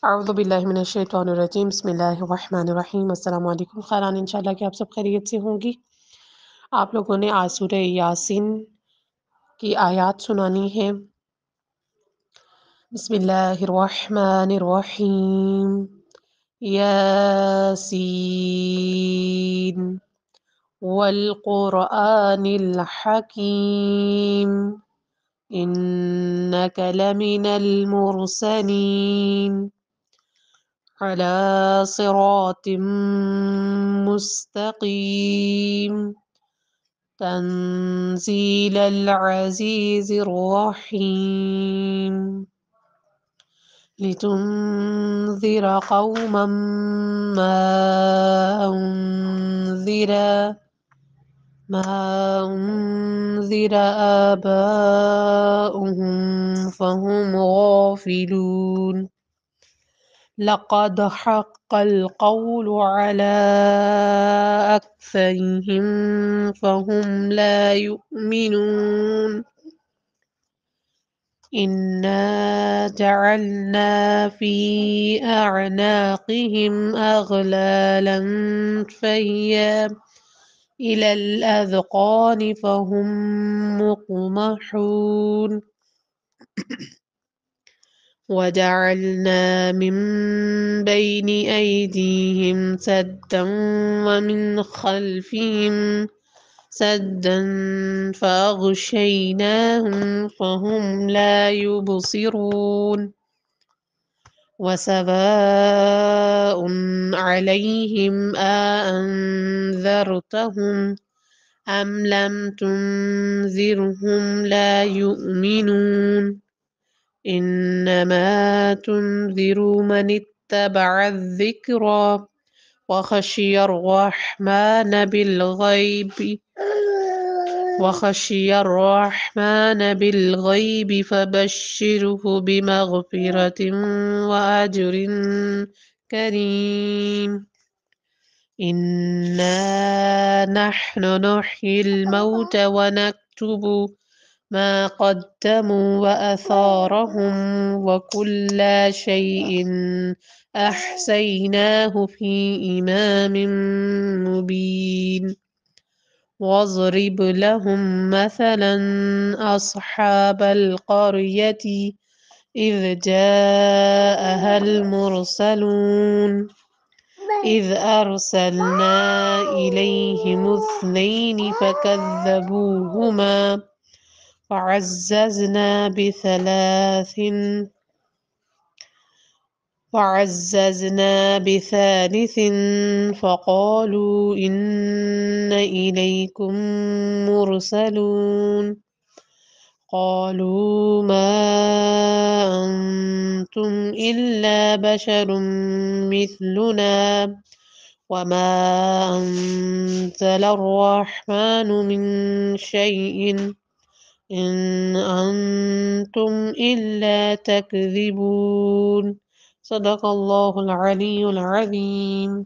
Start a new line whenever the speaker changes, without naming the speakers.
اعوذ باللہ من الشیطان الرجیم بسم اللہ الرحمن الرحیم السلام علیکم خیران انشاءاللہ کہ آپ سب خیریت سے ہوں گی۔ آپ لوگوں نے آج سورہ یاسین کی آیات سنانی ہے۔ بسم اللہ الرحمن الرحیم یاسین والقرآن الحکیم انک لمن المرسلین على صراط مستقيم تنزيل العزيز الرحيم لتنذر قوما ما أنذر آباؤهم فهم غافلون لقد حق القول على أكثرهم فهم لا يؤمنون إنا جعلنا في أعناقهم أغلالا فهي إلى الأذقان فهم مقمحون وجعلنا من بين أيديهم سدا ومن خلفهم سدا فأغشيناهم فهم لا يبصرون وسواء عليهم أأنذرتهم أم لم تنذرهم لا يؤمنون إنما تنذر من اتبع الذكرى وخشي الرحمن بالغيب فبشره بمغفرة وأجر كريم إنا نحن نحيي الموتى ونكتب ما قدموا وآثارهم وكل شيء أحصيناه في إمام مبين واضرب لهم مثلا أصحاب القرية إذ جاءها المرسلون إذ أرسلنا إليهم اثنين فكذبوهما وعززنا بثالث فقالوا إنا إليكم مرسلون قالوا ما أنتم إلا بشر مثلنا وما أنزل الرحمن من شيء إن أنتم إلا تكذبون صدق الله العلي العظيم